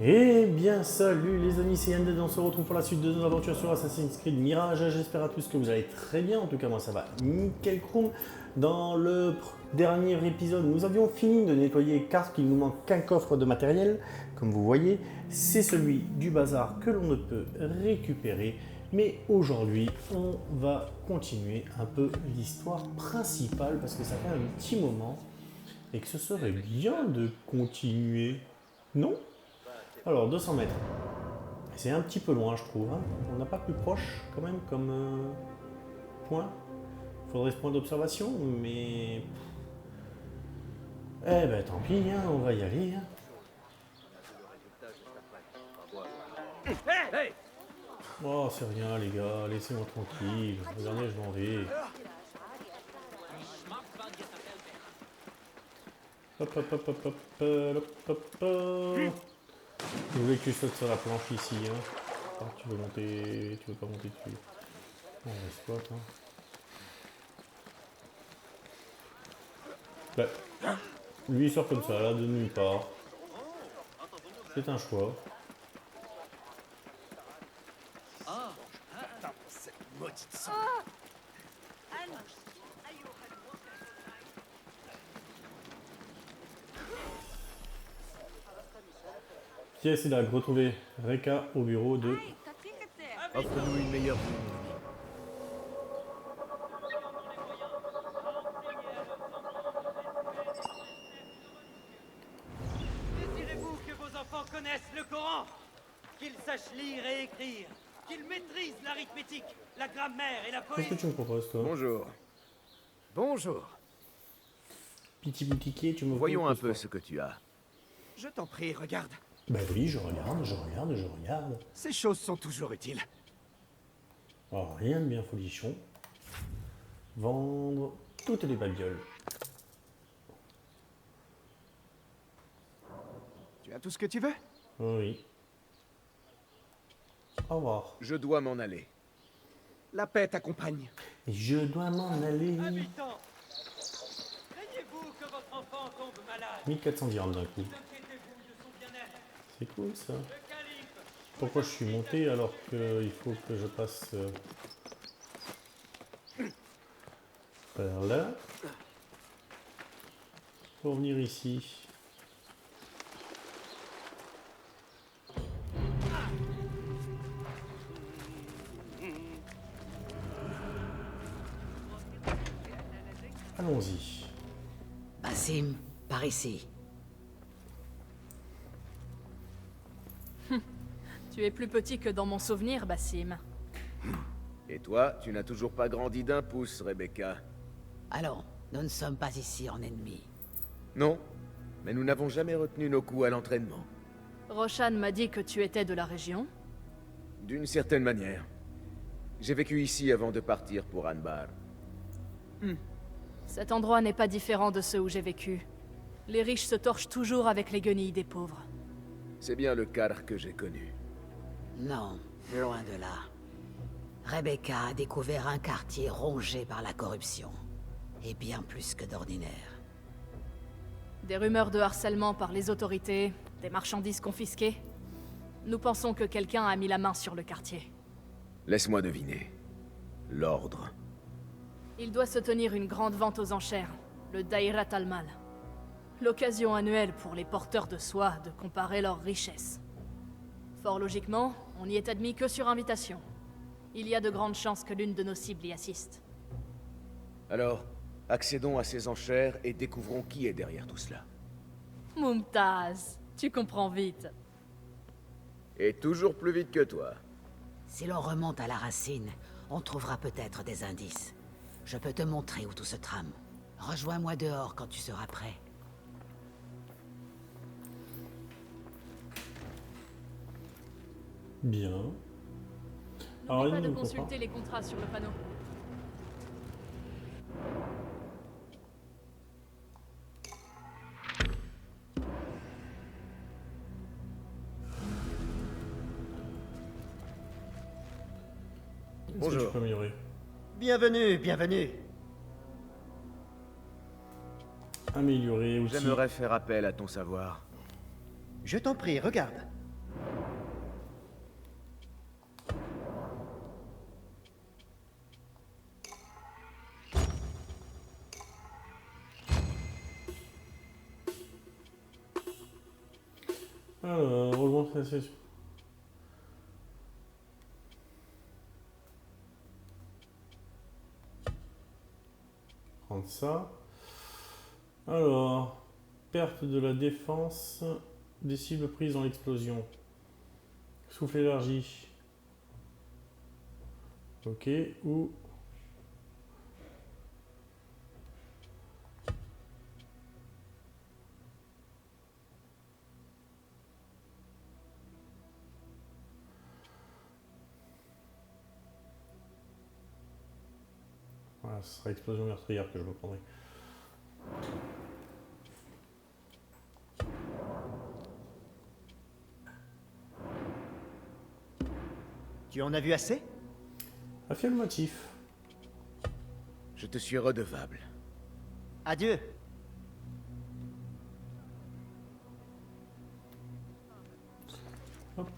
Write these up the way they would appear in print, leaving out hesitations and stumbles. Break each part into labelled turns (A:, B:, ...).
A: Eh bien salut les amis, c'est Yann, on se retrouve pour la suite de nos aventures sur Assassin's Creed Mirage. J'espère à tous que vous allez très bien, en tout cas moi ça va nickel chrome. Dans le dernier épisode, nous avions fini de nettoyer car il nous manque qu'un coffre de matériel. Comme vous voyez, c'est celui du bazar que l'on ne peut récupérer. Mais aujourd'hui, on va continuer un peu l'histoire principale parce que ça fait un petit moment et que ce serait bien de continuer, non ? Alors, 200 mètres. C'est un petit peu loin, je trouve. Hein. On n'a pas plus proche, quand même, comme point. Il faudrait ce point d'observation, mais... Eh ben, tant pis, hein, on va y aller. Hein. Oh, c'est rien, les gars. Laissez-moi tranquille. Regardez, je m'en vais. Hop, hop, hop, hop, hop, hop, hop, hop. Je voulais que tu sautes sur la planche ici. Hein. Oh, tu veux monter... Tu veux pas monter dessus. On va squat, hein. Bah, lui il sort comme ça, là, de nulle part. C'est un choix. Qui essaie de retrouver Reka au bureau de...
B: Offre-nous une meilleure vue.
C: Désirez-vous que vos enfants connaissent le Coran? Qu'ils sachent lire et écrire? Qu'ils maîtrisent l'arithmétique, la grammaire et la
A: Qu'est-ce que
C: poésie?
A: tu me proposes, toi?
B: Bonjour. Bonjour.
A: Petit boutiquier, tu me
B: Voyons un
A: proposes
B: peu
A: quoi?
B: ce que tu as.
C: Je t'en prie, regarde.
A: Bah oui, je regarde, je regarde, je regarde.
C: Ces choses sont toujours utiles.
A: Oh, rien de bien folichon. Vendre toutes les babioles.
C: Tu as tout ce que tu veux?
A: Oui. Au revoir.
B: Je dois m'en aller.
C: La paix t'accompagne.
A: Je dois m'en aller.
C: Habitants, craignez-vous que votre enfant tombe malade?
A: 1400 dirhams d'un coup.
C: Inquiétez-vous de son bien-être.
A: C'est cool, ça.
C: Le calife
A: Pourquoi je suis monté alors qu'il faut que je passe par là pour venir ici? Allons-y.
D: Basim, par ici.
E: Tu es plus petit que dans mon souvenir, Bassim.
B: Et toi, tu n'as toujours pas grandi d'un pouce, Rebecca.
D: Allons, nous ne sommes pas ici en ennemis.
B: Non, mais nous n'avons jamais retenu nos coups à l'entraînement.
E: Roshan m'a dit que tu étais de la région.
B: D'une certaine manière. J'ai vécu ici avant de partir pour Anbar.
E: Cet endroit n'est pas différent de ceux où j'ai vécu. Les riches se torchent toujours avec les guenilles des pauvres.
B: C'est bien le cadre que j'ai connu.
D: Non, loin de là. Rebecca a découvert un quartier rongé par la corruption. Et bien plus que d'ordinaire.
E: Des rumeurs de harcèlement par les autorités, des marchandises confisquées. Nous pensons que quelqu'un a mis la main sur le quartier.
B: Laisse-moi deviner. L'ordre.
E: Il doit se tenir une grande vente aux enchères, le Daïrat al-Mal. L'occasion annuelle pour les porteurs de soie de comparer leurs richesses. Fort logiquement, on n'y est admis que sur invitation. Il y a de grandes chances que l'une de nos cibles y assiste.
B: Alors, accédons à ces enchères et découvrons qui est derrière tout cela.
E: Mumtaz, tu comprends vite.
B: Et toujours plus vite que toi.
D: Si l'on remonte à la racine, on trouvera peut-être des indices. Je peux te montrer où tout se trame. Rejoins-moi dehors quand tu seras prêt.
A: Bien. Alors,
E: N'oublie pas
A: il
E: de
A: ne comprend pas.
E: consulter les contrats sur le panneau.
A: Est-ce que
B: Bonjour.
A: tu peux améliorer?
C: Bienvenue, bienvenue.
A: Améliorer aussi.
B: J'aimerais faire appel à ton savoir.
C: Je t'en prie, regarde.
A: Alors, remonte la session. Prendre ça. Alors, perte de la défense des cibles prises dans l'explosion. Souffle élargi. Ok, ou... Voilà, ce sera explosion meurtrière que je me prendrai.
F: Tu en as vu assez?
A: Affirmatif.
B: Je te suis redevable.
F: Adieu.
A: Hop.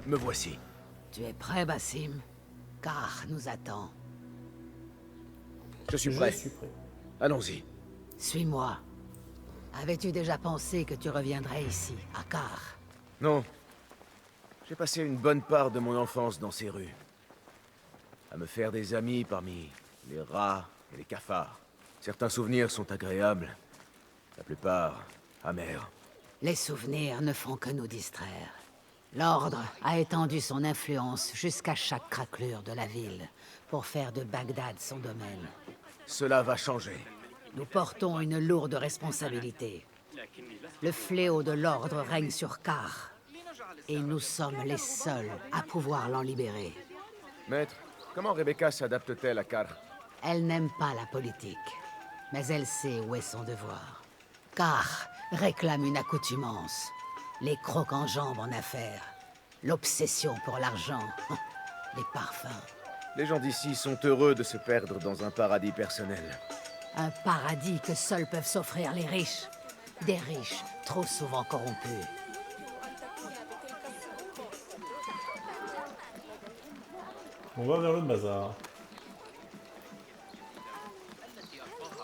B: Me voici.
D: Tu es prêt, Bassim? Car nous attend.
B: Je suis
A: Je
B: prêt.
A: suis prêt.
B: Allons-y.
D: Suis-moi. Avais-tu déjà pensé que tu reviendrais ici, à Car?
B: Non. J'ai passé une bonne part de mon enfance dans ces rues. À me faire des amis parmi les rats et les cafards. Certains souvenirs sont agréables. La plupart, amers.
D: Les souvenirs ne font que nous distraire. L'Ordre a étendu son influence jusqu'à chaque craquelure de la ville, pour faire de Bagdad son domaine.
B: Cela va changer.
D: Nous portons une lourde responsabilité. Le fléau de l'Ordre règne sur Car, et nous sommes les seuls à pouvoir l'en libérer.
B: Maître, comment Rebecca s'adapte-t-elle à Car?
D: Elle n'aime pas la politique, mais elle sait où est son devoir. Car réclame une accoutumance, les crocs en jambes en affaires, l'obsession pour l'argent, les parfums.
B: Les gens d'ici sont heureux de se perdre dans un paradis personnel.
D: Un paradis que seuls peuvent s'offrir les riches. Des riches trop souvent corrompus.
A: On va vers le bazar.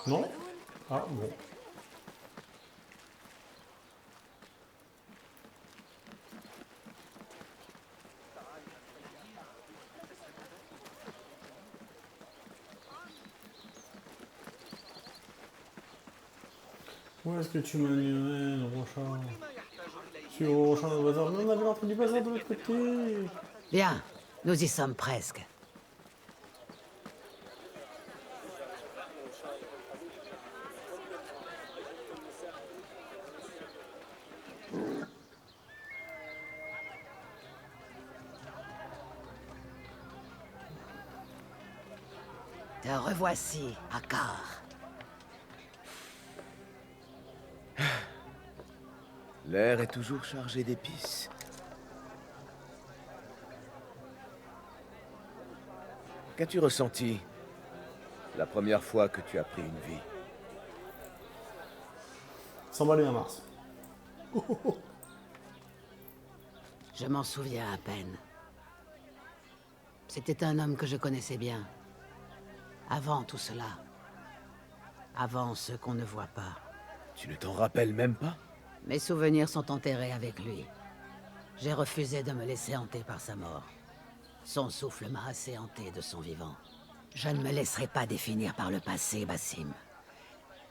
A: Non? Ah bon. Où est-ce que tu m'amènes, Ronchin? Sur Ronchin dans le bazar. Mais on avait l'entrée du bazar de l'autre côté.
D: Bien, nous y sommes presque. Te revoici, Akar.
B: L'air est toujours chargé d'épices. Qu'as-tu ressenti la première fois que tu as pris une vie?
A: S'emballer un Mars.
D: Je m'en souviens à peine. C'était un homme que je connaissais bien. Avant tout cela. Avant ce qu'on ne voit pas.
B: Tu ne t'en rappelles même pas?
D: Mes souvenirs sont enterrés avec lui. J'ai refusé de me laisser hanter par sa mort. Son souffle m'a assez hanté de son vivant. Je ne me laisserai pas définir par le passé, Bassim.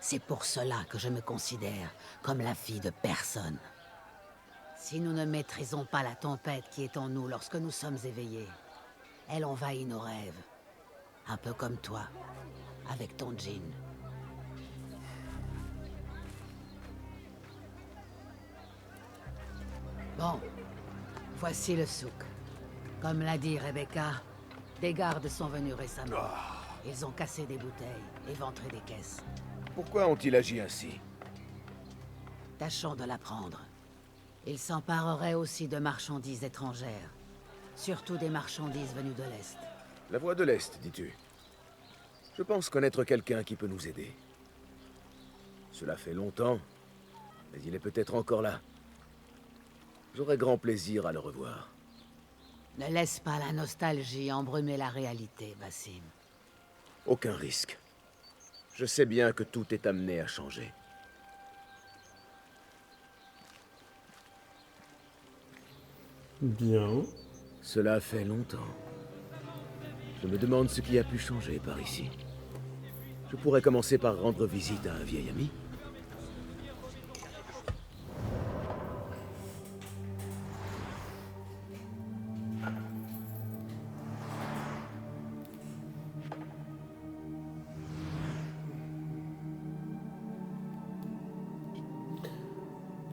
D: C'est pour cela que je me considère comme la fille de personne. Si nous ne maîtrisons pas la tempête qui est en nous lorsque nous sommes éveillés, elle envahit nos rêves. Un peu comme toi, avec ton djinn. Bon, voici le souk. Comme l'a dit Rebecca, des gardes sont venus récemment. Ils ont cassé des bouteilles, éventré des caisses.
B: Pourquoi ont-ils agi ainsi?
D: Tâchons de l'apprendre. Ils s'empareraient aussi de marchandises étrangères. Surtout des marchandises venues de l'Est.
B: La voie de l'Est, dis-tu? Je pense connaître quelqu'un qui peut nous aider. Cela fait longtemps, mais il est peut-être encore là. J'aurai grand plaisir à le revoir.
D: Ne laisse pas la nostalgie embrumer la réalité, Bassim.
B: Aucun risque. Je sais bien que tout est amené à changer.
A: Bien.
B: Cela fait longtemps. Je me demande ce qui a pu changer par ici. Je pourrais commencer par rendre visite à un vieil ami.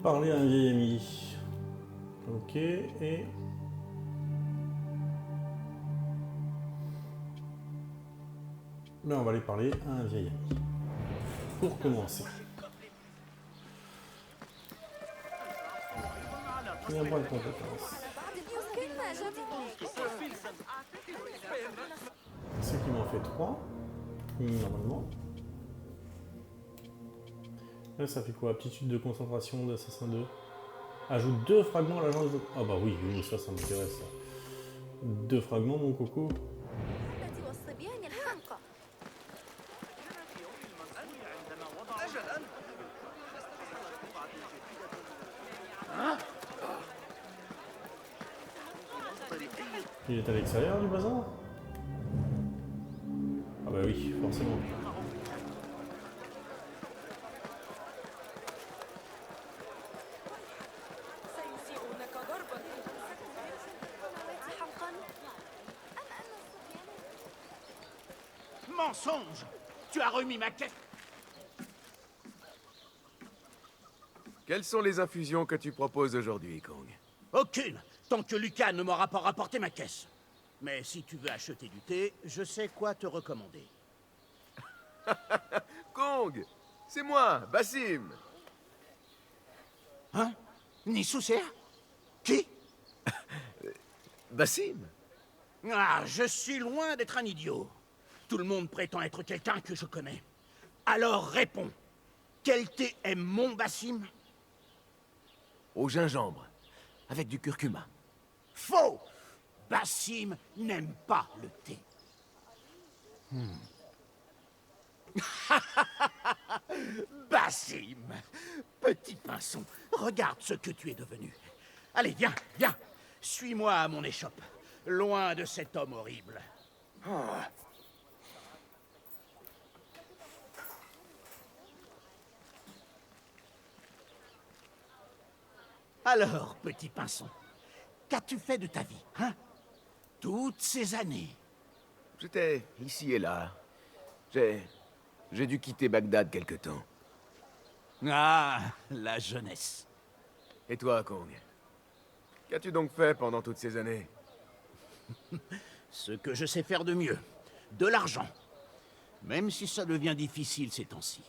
A: Parler à un vieil ami. Ok, et... Mais on va aller parler à un vieil ami. Pour commencer. Il y a un point de compétence. Ce qui m'en fait 3. Normalement. Là, ça fait quoi? Aptitude de concentration d'Assassin 2. Ajoute 2 fragments à l'agence de... Ah bah oui, oui, ça m'intéresse. 2 fragments, mon coco. Il est à l'extérieur du bazar? Ah bah oui, forcément.
G: Mensonge! Tu as remis ma caisse.
B: Quelles sont les infusions que tu proposes aujourd'hui, Kong?
G: Aucune, tant que Lucas ne m'aura pas rapporté ma caisse. Mais si tu veux acheter du thé, je sais quoi te recommander.
B: Kong! C'est moi, Basim!
G: Hein? Nisoucer? Qui?
B: Basim?
G: Ah, je suis loin d'être un idiot. Tout le monde prétend être quelqu'un que je connais. Alors réponds. Quel thé aime mon Bassim?
B: Au gingembre, avec du curcuma.
G: Faux! Bassim n'aime pas le thé. Bassim! Petit pinson, regarde ce que tu es devenu. Allez, viens, viens. Suis-moi à mon échoppe. Loin de cet homme horrible. Ah. Alors, petit pinson, qu'as-tu fait de ta vie, hein? Toutes ces années.
B: J'étais ici et là. J'ai dû quitter Bagdad quelque temps.
G: Ah, la jeunesse.
B: Et toi, Kong? Qu'as-tu donc fait pendant toutes ces années?
G: Ce que je sais faire de mieux. De l'argent. Même si ça devient difficile ces temps-ci.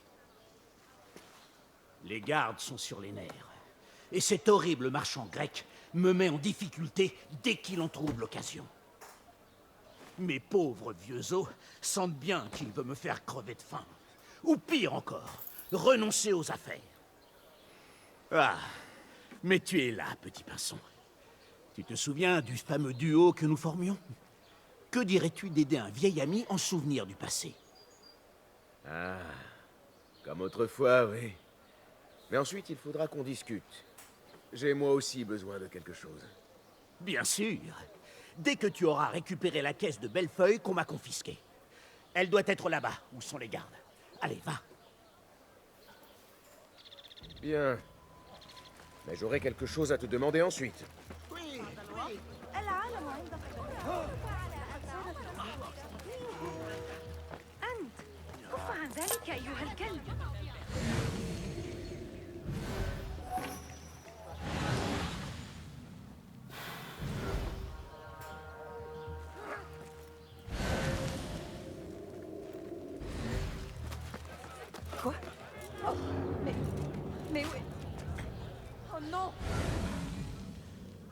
G: Les gardes sont sur les nerfs. Et cet horrible marchand grec me met en difficulté dès qu'il en trouve l'occasion. Mes pauvres vieux os sentent bien qu'il veut me faire crever de faim. Ou pire encore, renoncer aux affaires. Ah, mais tu es là, petit pinson. Tu te souviens du fameux duo que nous formions? Que dirais-tu d'aider un vieil ami en souvenir du passé?
B: Ah, comme autrefois, oui. Mais ensuite, il faudra qu'on discute. J'ai moi aussi besoin de quelque chose.
G: Bien sûr. Dès que tu auras récupéré la caisse de Bellefeuille qu'on m'a confisquée. Elle doit être là-bas, où sont les gardes. Allez, va.
B: Bien. Mais j'aurai quelque chose à te demander ensuite.
G: Oui, oui.
H: أنت كف عن ذلك أيها الكلب. Quoi? Oh, mais oui. Oh non!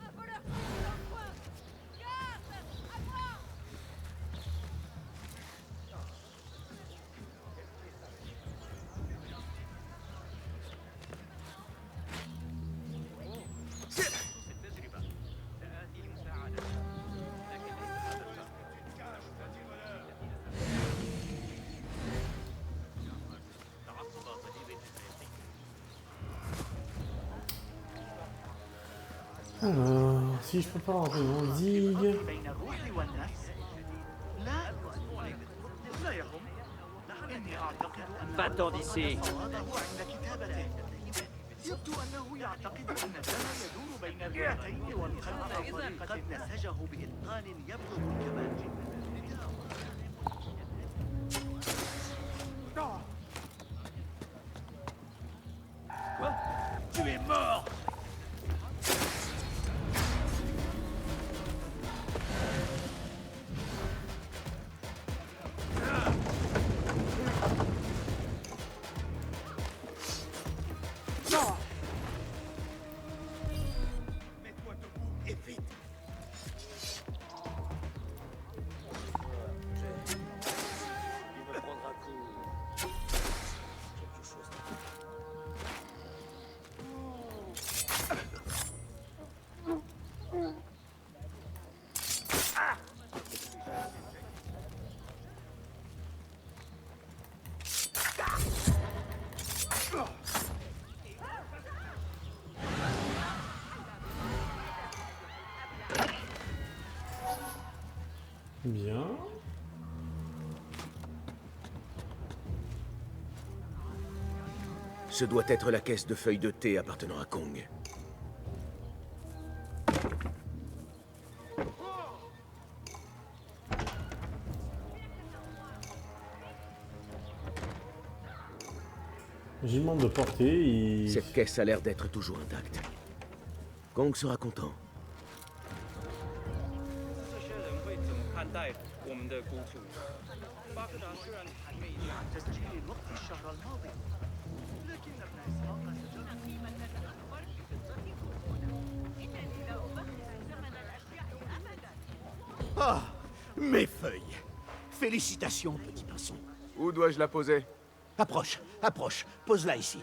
H: Un voleur dans le coin! Garde! À moi!
A: Alors, si je peux pas rentrer dans le zig...
I: بين الروح والنفس لا لا يهم إني أعتقد أن
C: Va-t'en d'ici.
I: وضعه عند كتابته يبدو أنه يعتقد أن الدم يدور بين الرئتين والقلب بطريقة نسجه بإتقان يبلغ الكمال.
G: Tu es mort! Mets-toi debout et vite!
C: Il me prendra coup. Quelque chose.
A: Bien.
B: Ce doit être la caisse de feuilles de thé appartenant à Kong.
A: J'y demande de porter et...
B: Cette caisse a l'air d'être toujours intacte. Kong sera content.
J: 这些人会怎么看待我们的孤处？巴格达虽然还没
I: تسجيل الوقت الشهر الماضي لكن ابن إسحاق سجل
G: Ah, mes feuilles! Félicitations, petit pinson.
B: Où dois-je la poser?
G: Approche, approche, pose-la ici.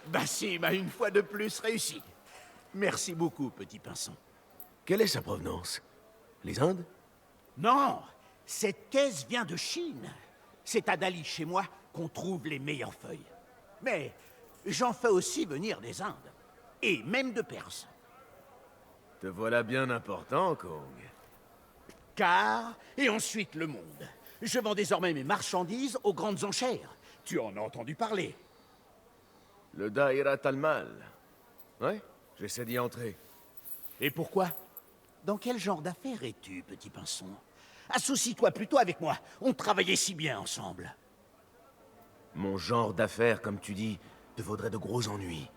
G: Bassim a une fois de plus réussi. Merci beaucoup, petit pinson.
B: Quelle est sa provenance? Les Indes?
G: Non, cette caisse vient de Chine. C'est à Dali, chez moi, qu'on trouve les meilleures feuilles. Mais j'en fais aussi venir des Indes. Et même de Perse.
B: Te voilà bien important, Kong.
G: Car, et ensuite le monde. Je vends désormais mes marchandises aux grandes enchères. Tu en as entendu parler.
B: Le Da'irat al-Mal. Ouais, j'essaie d'y entrer.
G: Et pourquoi? Dans quel genre d'affaires es-tu, petit pinson? Associe-toi plutôt avec moi. On travaillait si bien ensemble.
B: Mon genre d'affaires, comme tu dis, te vaudrait de gros ennuis.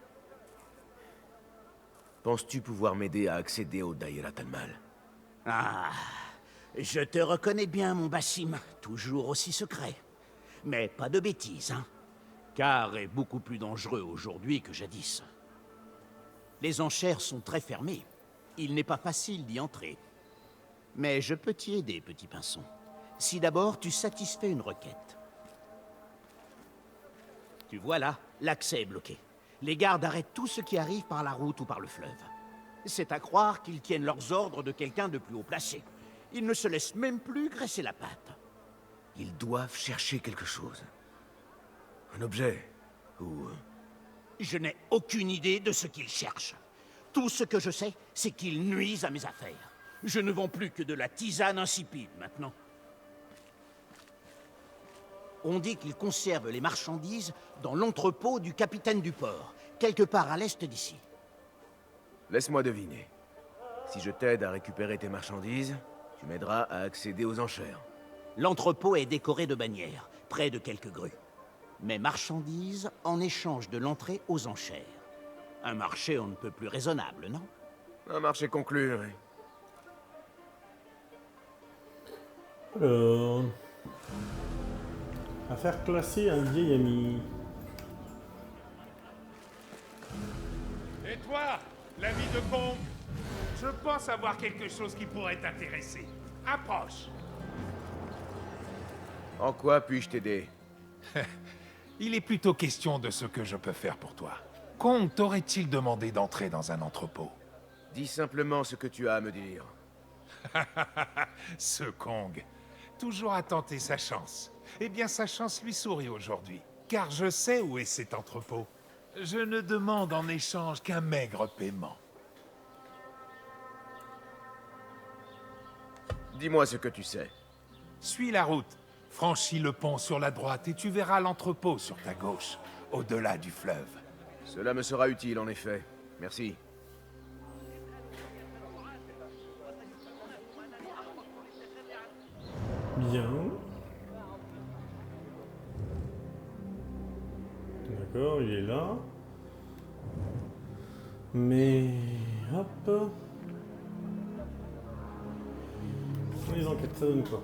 B: Penses-tu pouvoir m'aider à accéder au Da'irat al-Mal?
G: Ah, je te reconnais bien, mon Bassim. Toujours aussi secret. Mais pas de bêtises, hein? Car est beaucoup plus dangereux aujourd'hui que jadis. Les enchères sont très fermées. Il n'est pas facile d'y entrer. Mais je peux t'y aider, petit pinson. Si d'abord tu satisfais une requête. Tu vois là, l'accès est bloqué. Les gardes arrêtent tout ce qui arrive par la route ou par le fleuve. C'est à croire qu'ils tiennent leurs ordres de quelqu'un de plus haut placé. Ils ne se laissent même plus graisser la patte.
B: Ils doivent chercher quelque chose. Un objet. Ou...
G: Je n'ai aucune idée de ce qu'ils cherchent. Tout ce que je sais, c'est qu'ils nuisent à mes affaires. Je ne vends plus que de la tisane insipide maintenant. On dit qu'ils conservent les marchandises dans l'entrepôt du capitaine du port, quelque part à l'est d'ici.
B: Laisse-moi deviner. Si je t'aide à récupérer tes marchandises, tu m'aideras à accéder aux enchères.
G: L'entrepôt est décoré de bannières, près de quelques grues. Mes marchandises en échange de l'entrée aux enchères. Un marché on ne peut plus raisonnable, non?
B: Un marché conclu, oui.
A: Alors... À faire classer un vieil ami.
K: Et toi, l'ami de Kong? Je pense avoir quelque chose qui pourrait t'intéresser. Approche.
B: En quoi puis-je t'aider?
K: Il est plutôt question de ce que je peux faire pour toi. Kong t'aurait-il demandé d'entrer dans un entrepôt?
B: Dis simplement ce que tu as à me dire.
K: Ce Kong, toujours à tenter sa chance. Eh bien, sa chance lui sourit aujourd'hui, car je sais où est cet entrepôt. Je ne demande en échange qu'un maigre paiement.
B: Dis-moi ce que tu sais.
K: Suis la route, franchis le pont sur la droite et tu verras l'entrepôt sur ta gauche, au-delà du fleuve.
B: Cela me sera utile, en effet. Merci.
A: Bien. D'accord, il est là. Mais... hop. Les enquêtes, ça donne quoi?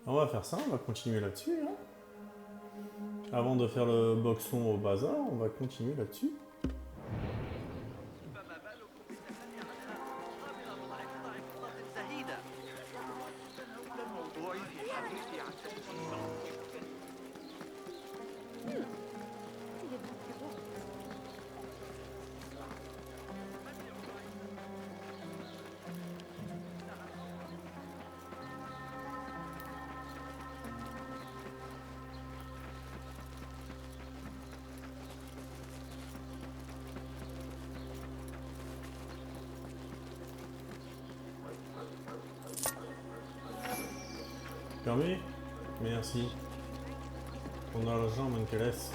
A: On va faire ça, on va continuer là-dessus. Hein. Avant de faire le boxon au bazar, on va continuer là-dessus. Permis? Merci. Ton argent m'intéresse.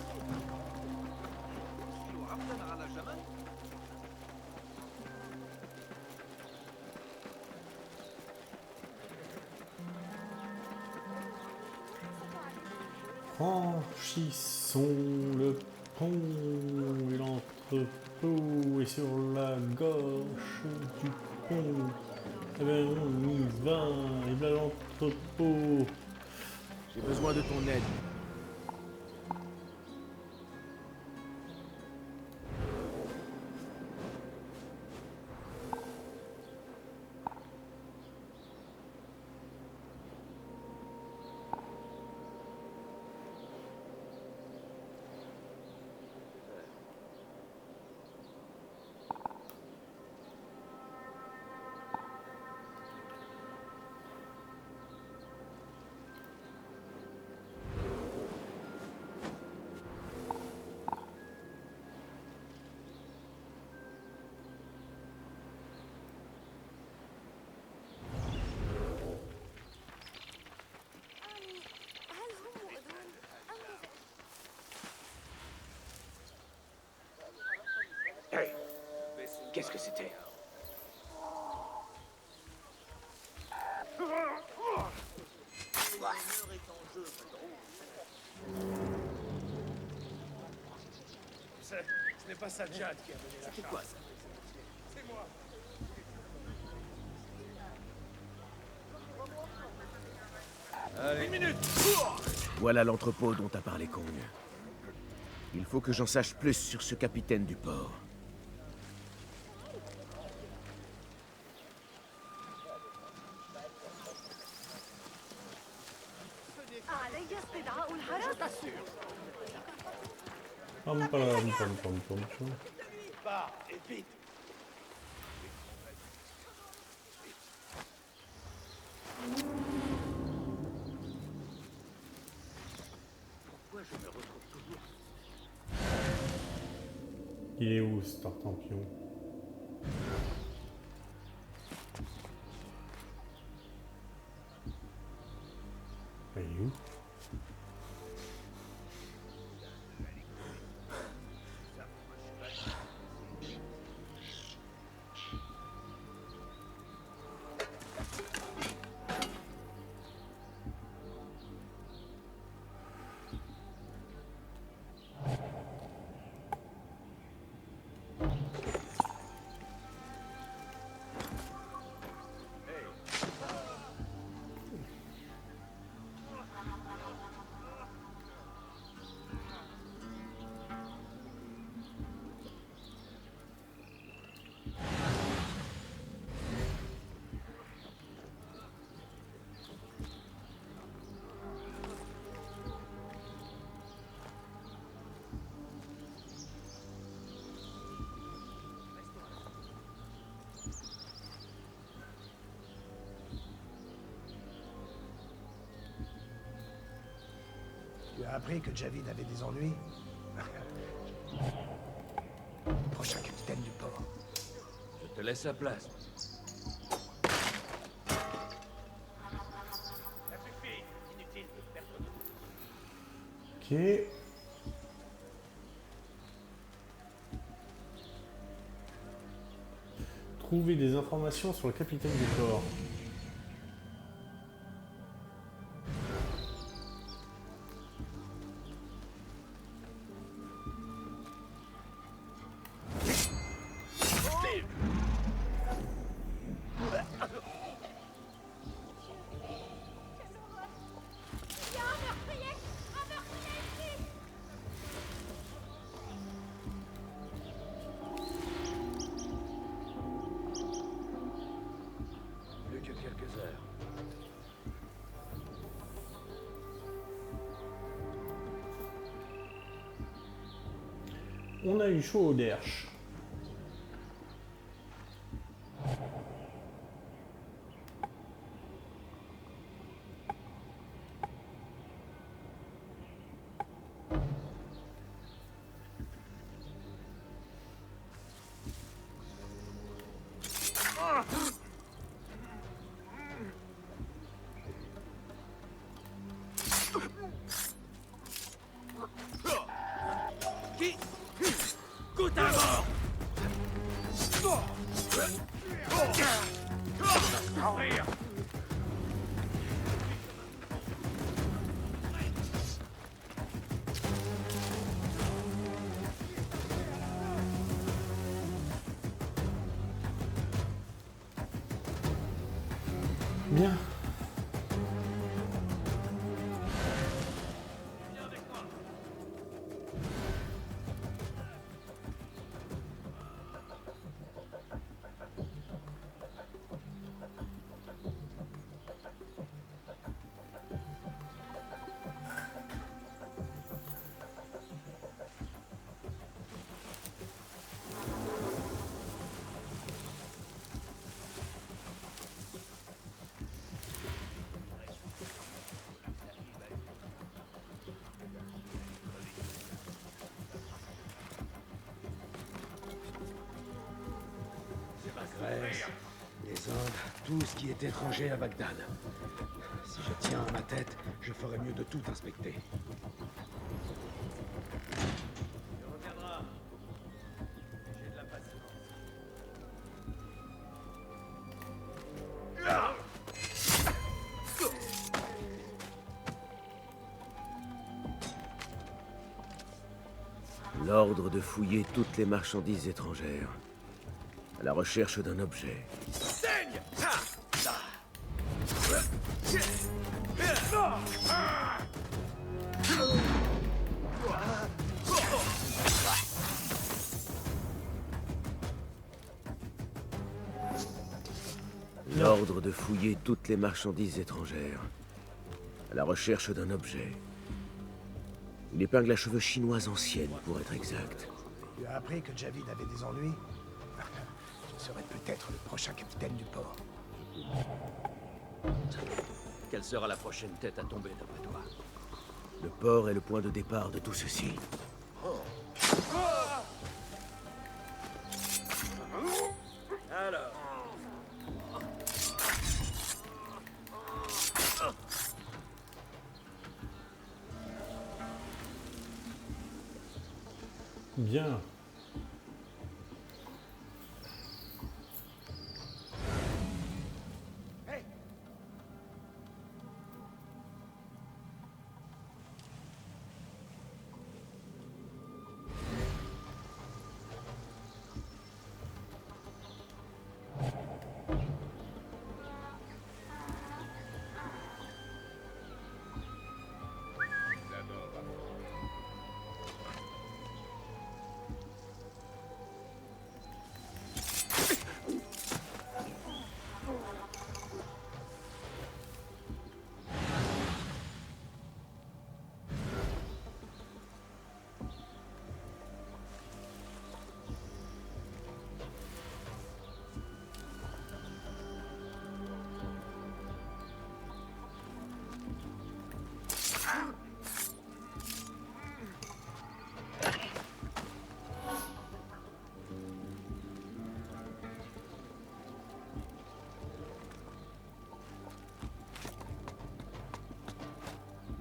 A: Franchissons le pont et l'entrepôt est sur la gauche du pont. Eh ben on y va, et là l'entrepôt.
B: J'ai besoin de ton aide.
G: Hey, qu'est-ce que c'était?
J: Ce n'est pas Sajjad qui a donné la charge.
G: Quoi ça?
J: C'est moi.
B: Allez. Une minute. Voilà l'entrepôt dont a parlé Kong. Il faut que j'en sache plus sur ce capitaine du port.
A: Pam, pam, pam, pam, pam, pam.
J: Pars, et vite.
G: Pourquoi je me retrouve toujours?
A: Il est où ce tartampion? Il est où?
L: appris que Javid avait des ennuis? Prochain capitaine du port.
M: Je te laisse la place.
K: Ça suffit. Inutile de perdre de temps.
A: Ok. Trouver des informations sur le capitaine du port.
M: Plus que quelques heures.
A: On a eu chaud au derche.
G: Qui goûte à mort.
K: En rire.
A: Bien.
L: La Grèce, les Indes, tout ce qui est étranger à Bagdad. Si je tiens à ma tête, je ferais mieux de tout inspecter.
J: Tu reviendras. J'ai de la patience.
B: L'ordre de fouiller toutes les marchandises étrangères. À la recherche d'un objet.
G: Saigne.
B: L'ordre de fouiller toutes les marchandises étrangères. À la recherche d'un objet. Une épingle à cheveux chinoise ancienne, pour être exact.
L: Tu as appris que Javid avait des ennuis? Je serais peut-être le prochain capitaine du port.
G: Quelle sera la prochaine tête à tomber d'après toi?
B: Le port est le point de départ de tout ceci.
J: Alors.
A: Bien.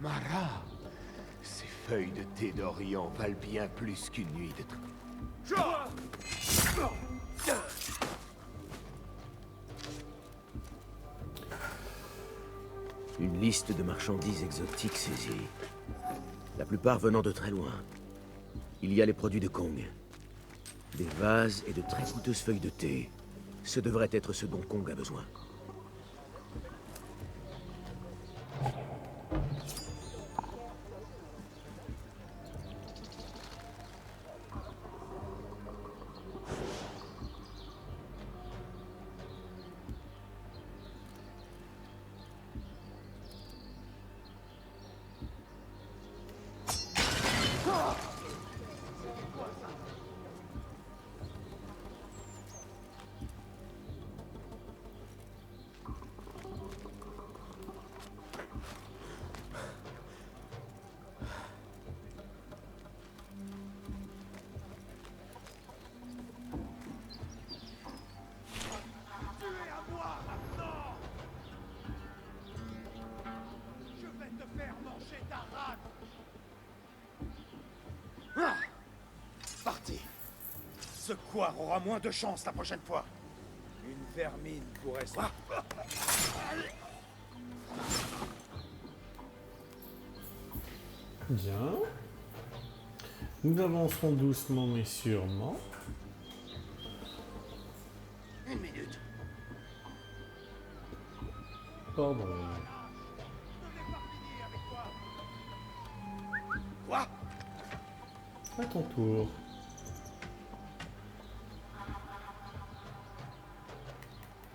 N: Mara, ces feuilles de thé d'Orient valent bien plus qu'une nuit de
B: Une liste de marchandises exotiques saisies. La plupart venant de très loin. Il y a les produits de Kong. Des vases et de très coûteuses feuilles de thé. Ce devrait être ce dont Kong a besoin.
L: Parti. Ce couard aura moins de chance la prochaine fois. Une vermine pourrait se...
A: Bien. Nous avancerons doucement mais sûrement.
L: Une minute.
A: Pardon.
L: Quoi?
A: À ton tour.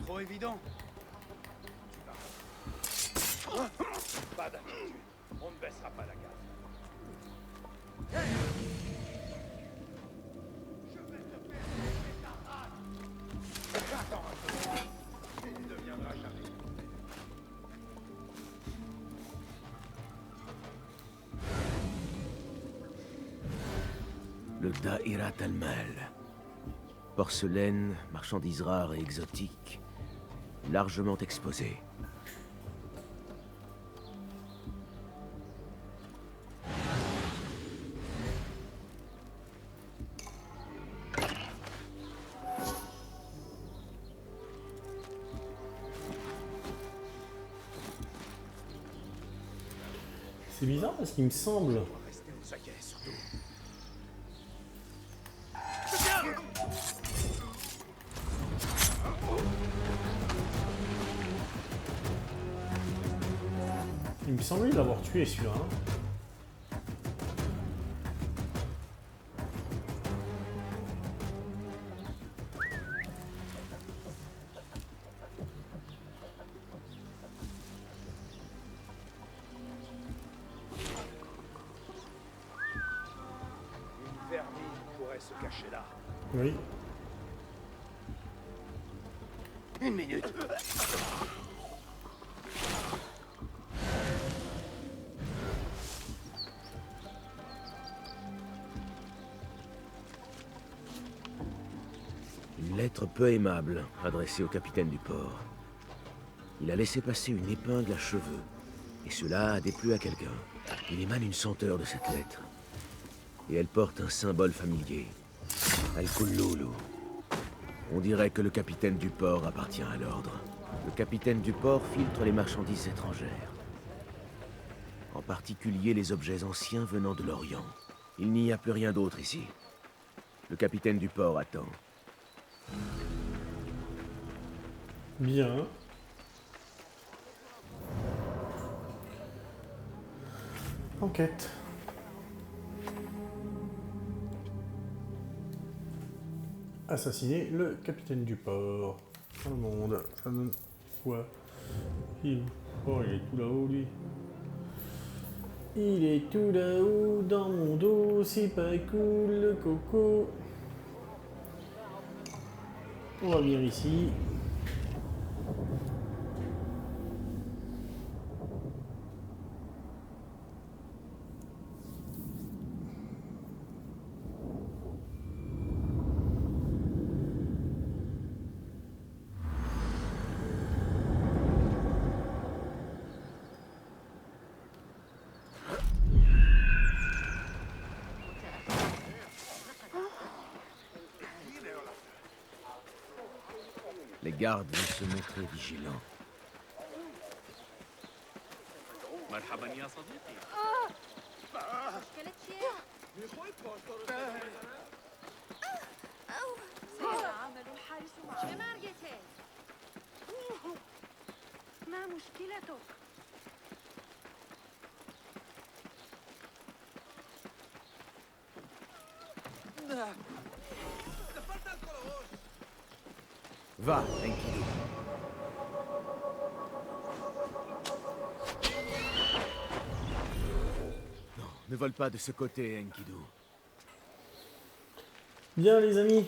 L: Trop évident. Pas d'inquiétude. On ne baissera pas la garde. Je vais te faire ta rate. Attends un peu. Il ne viendra jamais.
B: Le Da'irat al-Mal. Porcelaine, marchandises rares et exotiques, largement exposées.
A: C'est bizarre parce qu'il me semble...
L: Restez aux aguets, surtout.
A: Il me semblait l'avoir tué celui-là. Hein.
L: Une vermine pourrait se cacher là.
A: Oui.
L: Une minute.
B: Une lettre peu aimable adressée au capitaine du port. Il a laissé passer une épingle à cheveux, et cela a déplu à quelqu'un. Il émane une senteur de cette lettre, et elle porte un symbole familier, Al-Kululu. On dirait que le capitaine du port appartient à l'ordre. Le capitaine du port filtre les marchandises étrangères, en particulier les objets anciens venant de l'Orient. Il n'y a plus rien d'autre ici. Le capitaine du port attend.
A: Bien. Enquête. Assassiner le capitaine du port. Dans le monde. Ça donne quoi? Oh, il est tout là-haut, lui. Il est tout là-haut dans mon dos. C'est pas cool, le coco. On va venir ici.
B: gardes vont se montrer vigilants.
I: مرحبا يا صديقي.
H: مشكلة شيء؟ سيعمل الحارس معك. شو مارجتي؟ ما مشكلتك؟
B: Va, Enkidu. Non, ne vole pas de ce côté, Enkidu.
A: Bien les amis,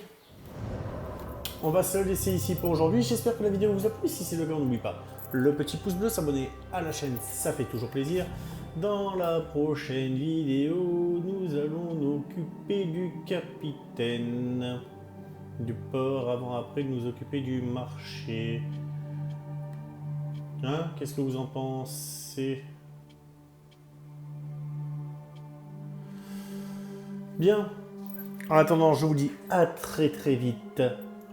A: on va se laisser ici pour aujourd'hui. J'espère que la vidéo vous a plu. Si c'est le cas, n'oubliez pas le petit pouce bleu, s'abonner à la chaîne, ça fait toujours plaisir. Dans la prochaine vidéo, nous allons nous occuper du capitaine du port avant après de nous occuper du marché. Hein? Qu'est-ce que vous en pensez? Bien. En attendant, je vous dis à très vite.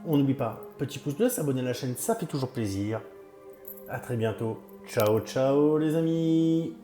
A: On n'oublie pas, petit pouce bleu, s'abonner à la chaîne, ça fait toujours plaisir. À très bientôt. Ciao, ciao les amis.